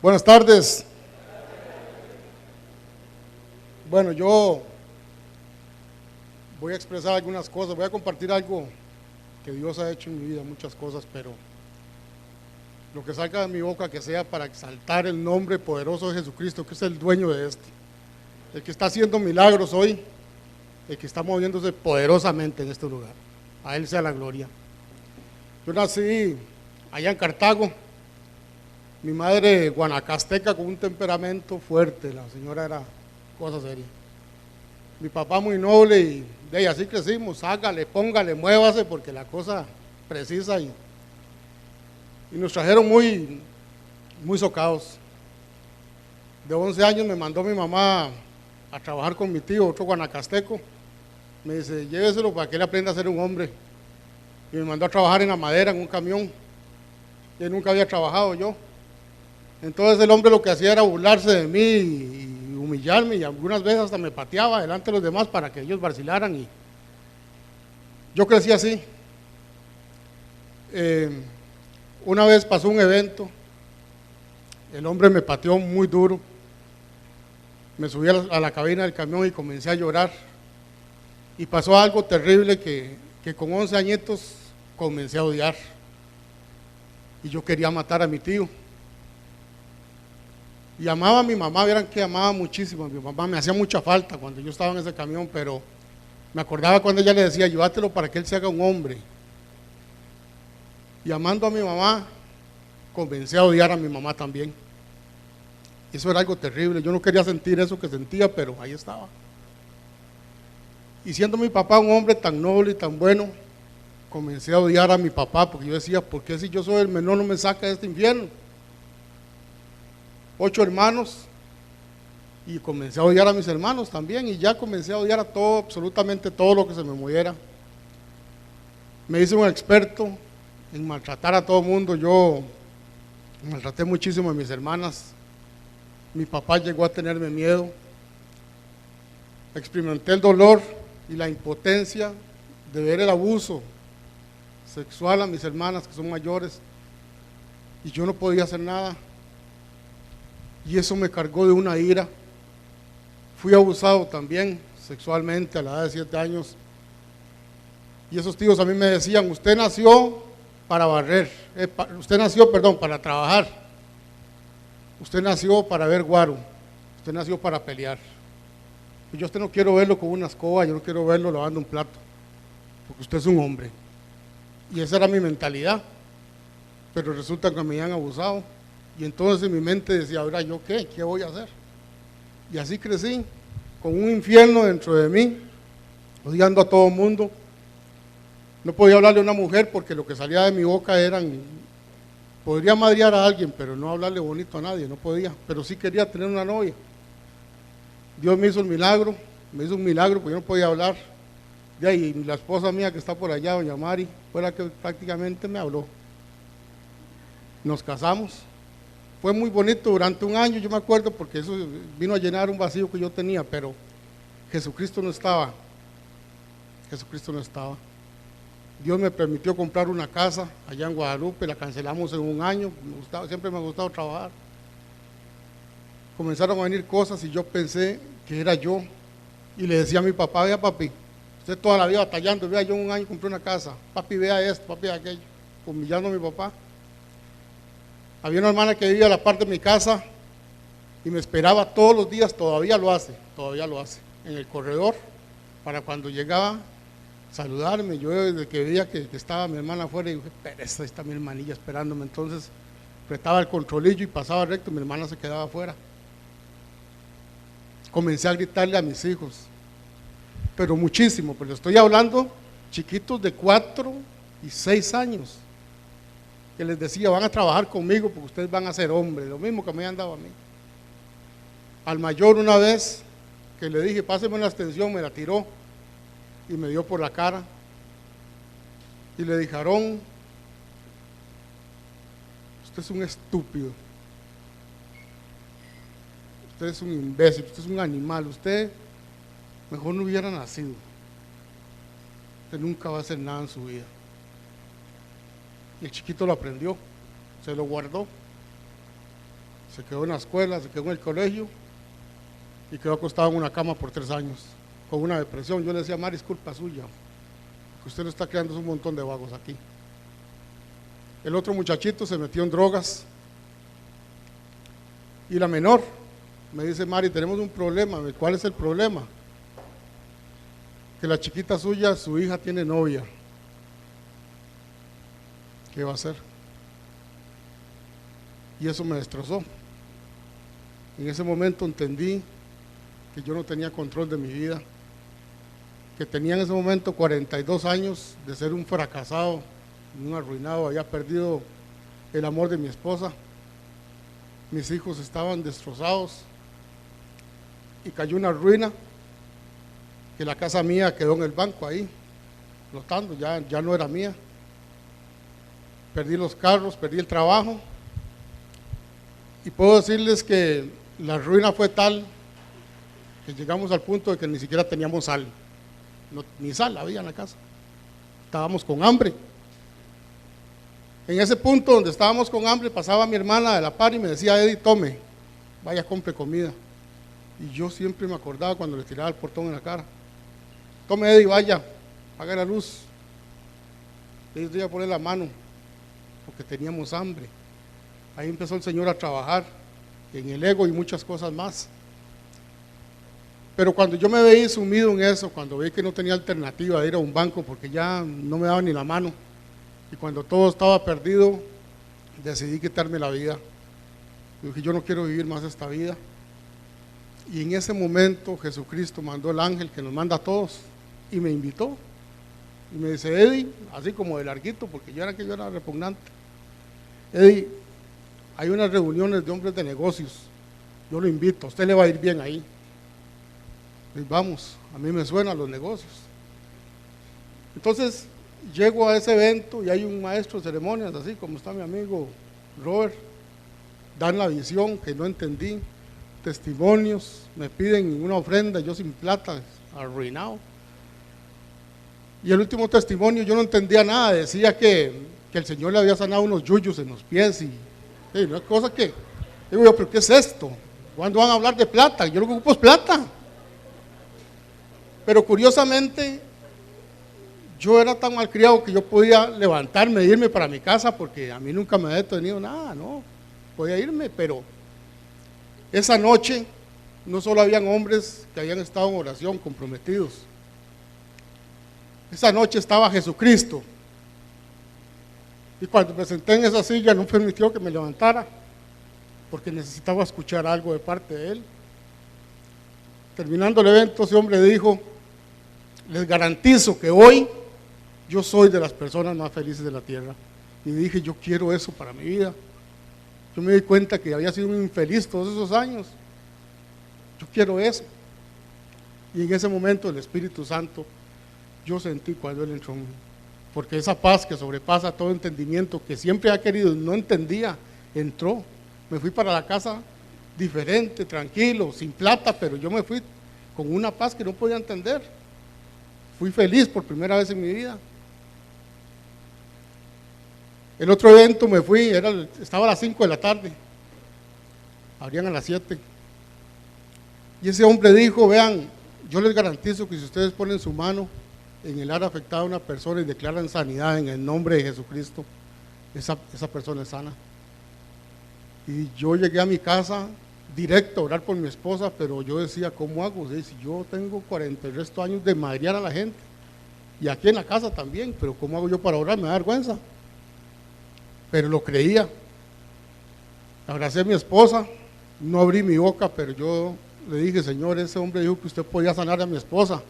Buenas tardes. Bueno, yo voy a expresar algunas cosas, voy a compartir algo que Dios ha hecho en mi vida, muchas cosas, pero lo que salga de mi boca que sea para exaltar el nombre poderoso de Jesucristo, que es el dueño de esto, el que está haciendo milagros hoy, el que está moviéndose poderosamente en este lugar. A Él sea la gloria. Yo nací allá en Cartago. Mi madre guanacasteca con un temperamento fuerte, la señora era cosa seria. Mi papá muy noble y de ahí así crecimos, hágale, póngale, muévase porque la cosa precisa y nos trajeron muy socados. De 11 años me mandó mi mamá a trabajar con mi tío, otro guanacasteco. Me dice, lléveselo para que él aprenda a ser un hombre. Y me mandó a trabajar en la madera, en un camión. Yo nunca había trabajado yo. Entonces el hombre lo que hacía era burlarse de mí y humillarme y algunas veces hasta me pateaba delante de los demás para que ellos vacilaran y yo crecí así. Una vez pasó un evento, el hombre me pateó muy duro, me subí a la cabina del camión y comencé a llorar y pasó algo terrible que con 11 añitos comencé a odiar y yo quería matar a mi tío. Y amaba a mi mamá, vieran que amaba muchísimo a mi mamá, me hacía mucha falta cuando yo estaba en ese camión, pero me acordaba cuando ella le decía, llévatelo para que él se haga un hombre. Y amando a mi mamá, comencé a odiar a mi mamá también. Eso era algo terrible, yo no quería sentir eso que sentía, pero ahí estaba. Y siendo mi papá un hombre tan noble y tan bueno, comencé a odiar a mi papá, porque yo decía, ¿por qué si yo soy el menor no me saca de este infierno? 8 hermanos y comencé a odiar a mis hermanos también y ya comencé a odiar a todo, absolutamente todo lo que se me moviera. Me hice un experto en maltratar a todo el mundo, yo maltraté muchísimo a mis hermanas, mi papá llegó a tenerme miedo, experimenté el dolor y la impotencia de ver el abuso sexual a mis hermanas que son mayores y yo no podía hacer nada. Y eso me cargó de una ira. Fui abusado también sexualmente a la edad de 7 años. Y esos tíos a mí me decían, usted nació para barrer, para trabajar. Usted nació para ver guaro, usted nació para pelear. Y yo a usted no quiero verlo con una escoba, yo no quiero verlo lavando un plato, porque usted es un hombre. Y esa era mi mentalidad. Pero resulta que me habían abusado. Y entonces mi mente decía, ahora yo qué voy a hacer. Y así crecí, con un infierno dentro de mí, odiando a todo el mundo. No podía hablarle a una mujer porque lo que salía de mi boca podría madrear a alguien, pero no hablarle bonito a nadie, no podía. Pero sí quería tener una novia. Dios me hizo un milagro porque yo no podía hablar. De ahí, la esposa mía que está por allá, doña Mari, fue la que prácticamente me habló. Nos casamos. Fue muy bonito durante un año, yo me acuerdo, porque eso vino a llenar un vacío que yo tenía, pero Jesucristo no estaba. Jesucristo no estaba. Dios me permitió comprar una casa allá en Guadalupe, la cancelamos en un año, siempre me ha gustado trabajar. Comenzaron a venir cosas y yo pensé que era yo. Y le decía a mi papá, vea papi, usted toda la vida batallando, vea yo en un año compré una casa, papi vea esto, papi vea aquello, humillando a mi papá. Había una hermana que vivía a la par de mi casa y me esperaba todos los días, todavía lo hace, en el corredor, para cuando llegaba saludarme. Yo desde que veía que estaba mi hermana afuera, y dije, pereza, está mi hermanilla esperándome. Entonces apretaba el controlillo y pasaba recto, mi hermana se quedaba afuera. Comencé a gritarle a mis hijos, pero muchísimo, pero estoy hablando chiquitos de 4 y 6 años. Que les decía, van a trabajar conmigo porque ustedes van a ser hombres, lo mismo que me han dado a mí. Al mayor una vez que le dije, páseme una extensión, me la tiró y me dio por la cara. Y le dije, Aarón, usted es un estúpido, usted es un imbécil, usted es un animal, usted mejor no hubiera nacido, usted nunca va a hacer nada en su vida. Y el chiquito lo aprendió, se lo guardó. Se quedó en la escuela, se quedó en el colegio y quedó acostado en una cama por 3 años, con una depresión. Yo le decía, Mari, es culpa suya, que usted lo está creando un montón de vagos aquí. El otro muchachito se metió en drogas. Y la menor me dice, Mari, tenemos un problema. ¿Cuál es el problema? Que la chiquita suya, su hija tiene novia. ¿Qué va a hacer? Y eso me destrozó. En ese momento entendí que yo no tenía control de mi vida, que tenía en ese momento 42 años de ser un fracasado, un arruinado, había perdido el amor de mi esposa, mis hijos estaban destrozados y cayó una ruina, que la casa mía quedó en el banco ahí, flotando, ya no era mía. Perdí los carros, perdí el trabajo y puedo decirles que la ruina fue tal que llegamos al punto de que ni siquiera teníamos sal, ni sal había en la casa, estábamos con hambre. En ese punto donde estábamos con hambre pasaba mi hermana de la par y me decía, Eddie, tome, vaya, compre comida. Y yo siempre me acordaba cuando le tiraba el portón en la cara, tome, Eddie, vaya, apague la luz. Le iba a poner la mano porque teníamos hambre. Ahí empezó el Señor a trabajar en el ego y muchas cosas más. Pero cuando yo me veía sumido en eso, cuando vi que no tenía alternativa de ir a un banco porque ya no me daba ni la mano, y cuando todo estaba perdido, decidí quitarme la vida. Yo dije, yo no quiero vivir más esta vida. Y en ese momento Jesucristo mandó el ángel que nos manda a todos y me invitó. Y me dice, Eddie, así como de larguito, porque yo era repugnante. Eddie, hay unas reuniones de hombres de negocios, yo lo invito, a usted le va a ir bien ahí. Y vamos, a mí me suenan los negocios. Entonces llego a ese evento y hay un maestro de ceremonias, así como está mi amigo Robert, dan la visión que no entendí, testimonios, me piden una ofrenda, yo sin plata, arruinado. Y el último testimonio yo no entendía nada, decía que el Señor le había sanado unos yuyos en los pies y una cosa que, digo yo, pero ¿qué es esto? ¿Cuándo van a hablar de plata? Yo lo que ocupo es plata. Pero curiosamente, yo era tan malcriado que yo podía levantarme e irme para mi casa porque a mí nunca me había detenido nada, no, podía irme, pero esa noche no solo habían hombres que habían estado en oración comprometidos, esa noche estaba Jesucristo. Y cuando me senté en esa silla no permitió que me levantara porque necesitaba escuchar algo de parte de él. Terminando el evento, ese hombre dijo, les garantizo que hoy yo soy de las personas más felices de la tierra. Y dije, yo quiero eso para mi vida. Yo me di cuenta que había sido un infeliz todos esos años. Yo quiero eso. Y en ese momento el Espíritu Santo, yo sentí cuando él entró en mí. Porque esa paz que sobrepasa todo entendimiento, que siempre ha querido, no entendía, entró. Me fui para la casa diferente, tranquilo, sin plata, pero yo me fui con una paz que no podía entender. Fui feliz por primera vez en mi vida. El otro evento me fui, estaba a las 5 de la tarde, abrían a las 7. Y ese hombre dijo, vean, yo les garantizo que si ustedes ponen su mano en el área afectada a una persona y declaran sanidad en el nombre de Jesucristo, esa persona es sana. Y yo llegué a mi casa directo a orar por mi esposa, pero yo decía, ¿cómo hago? Si yo tengo 40 y resto años de madrear a la gente, y aquí en la casa también, pero ¿cómo hago yo para orar? Me da vergüenza. Pero lo creía. Abracé a mi esposa, no abrí mi boca, pero yo le dije, Señor, ese hombre dijo que usted podía sanar a mi esposa,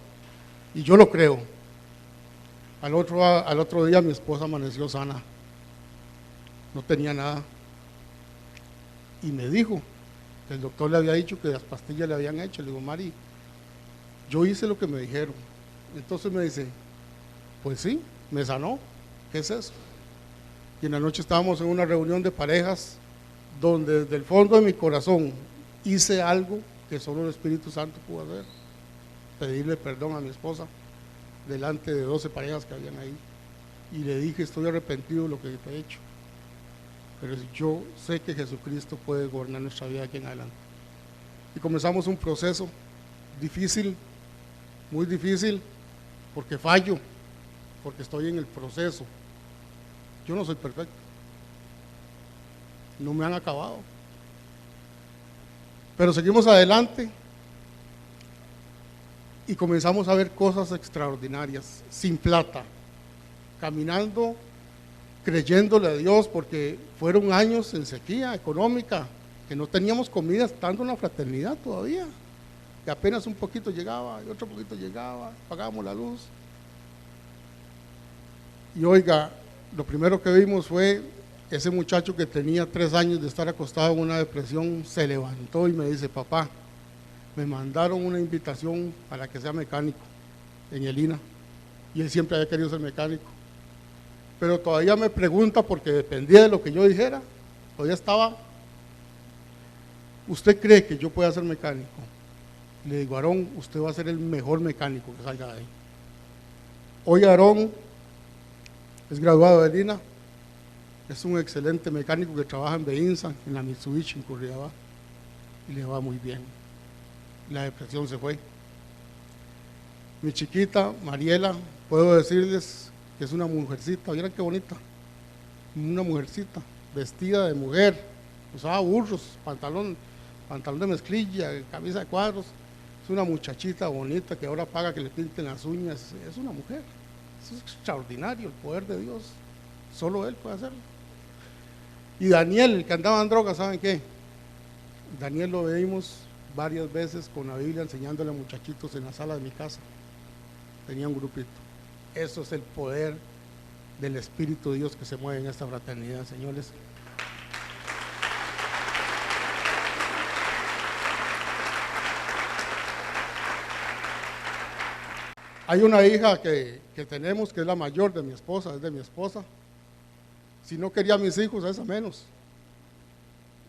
y yo lo creo. Al otro día mi esposa amaneció sana, no tenía nada. Y me dijo que el doctor le había dicho que las pastillas le habían hecho. Le digo, Mari, yo hice lo que me dijeron. Entonces me dice, pues sí, me sanó. ¿Qué es eso? Y en la noche estábamos en una reunión de parejas donde desde el fondo de mi corazón hice algo que solo el Espíritu Santo pudo hacer, pedirle perdón a mi esposa delante de 12 parejas que habían ahí, y le dije, estoy arrepentido de lo que te he hecho. pero yo sé que Jesucristo puede gobernar nuestra vida aquí en adelante. Y comenzamos un proceso difícil, muy difícil, porque fallo, porque estoy en el proceso. Yo no soy perfecto, no me han acabado, pero seguimos adelante y comenzamos a ver cosas extraordinarias, sin plata, caminando, creyéndole a Dios, porque fueron años en sequía económica, que no teníamos comida estando en la fraternidad todavía, que apenas un poquito llegaba y otro poquito llegaba, pagábamos la luz. Y oiga, lo primero que vimos fue ese muchacho que tenía 3 años de estar acostado en una depresión, se levantó y me dice: papá, me mandaron una invitación para que sea mecánico en el INA, y él siempre había querido ser mecánico, pero todavía me pregunta, porque dependía de lo que yo dijera, todavía estaba: ¿usted cree que yo pueda ser mecánico? Le digo: Aarón, usted va a ser el mejor mecánico que salga de ahí. Hoy Aarón es graduado del INA, es un excelente mecánico que trabaja en Beinsa, en la Mitsubishi, en Curridabat, y le va muy bien. La depresión se fue. Mi chiquita, Mariela, puedo decirles que es una mujercita, miren qué bonita, una mujercita, vestida de mujer, usaba burros, pantalón de mezclilla, camisa de cuadros, es una muchachita bonita que ahora paga que le pinten las uñas, es una mujer. Eso es extraordinario, el poder de Dios, solo Él puede hacerlo. Y Daniel, el que andaba en drogas, ¿saben qué? Daniel lo vimos varias veces con la Biblia enseñándole a muchachitos en la sala de mi casa, tenía un grupito. Eso es el poder del Espíritu de Dios que se mueve en esta fraternidad, señores. Hay una hija que tenemos, que es la mayor de mi esposa, es de mi esposa. Si no quería a mis hijos, a esa menos.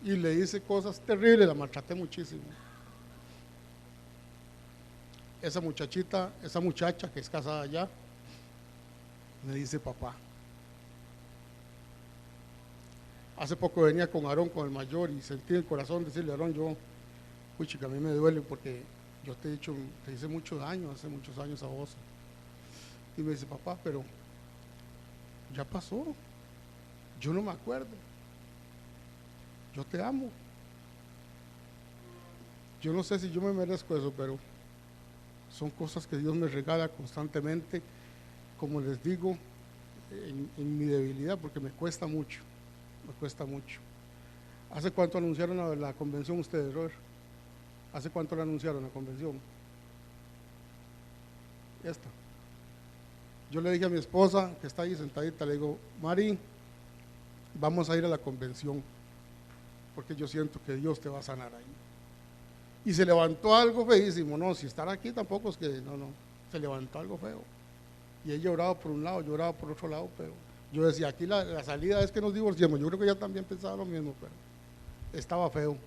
Y le hice cosas terribles, la maltraté muchísimo. Esa muchacha que es casada ya, me dice papá. Hace poco venía con Aarón, con el mayor, y sentí el corazón decirle: Aarón, que a mí me duele porque yo te hice mucho daño hace muchos años a vos. Y me dice: papá, pero ya pasó, yo no me acuerdo, yo te amo. Yo no sé si yo me merezco eso, pero son cosas que Dios me regala constantemente, como les digo, en mi debilidad, porque me cuesta mucho. ¿Hace cuánto anunciaron la convención ustedes, Robert? ¿Hace cuánto la anunciaron la convención? Esta. Yo le dije a mi esposa, que está ahí sentadita, le digo: Mari, vamos a ir a la convención, porque yo siento que Dios te va a sanar ahí. Y se levantó algo feísimo, no, si estar aquí tampoco es que, no, se levantó algo feo. Y ella lloraba por un lado, lloraba por otro lado, pero yo decía: aquí la salida es que nos divorciemos. Yo creo que ella también pensaba lo mismo, pero estaba feo.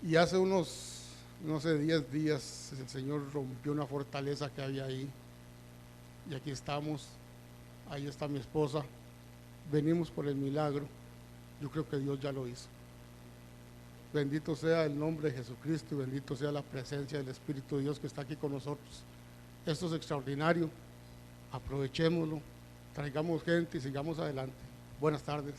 Y hace unos, no sé, 10 días, el Señor rompió una fortaleza que había ahí. Y aquí estamos, ahí está mi esposa, venimos por el milagro. Yo creo que Dios ya lo hizo. Bendito sea el nombre de Jesucristo y bendito sea la presencia del Espíritu de Dios que está aquí con nosotros. Esto es extraordinario, aprovechémoslo, traigamos gente y sigamos adelante. Buenas tardes.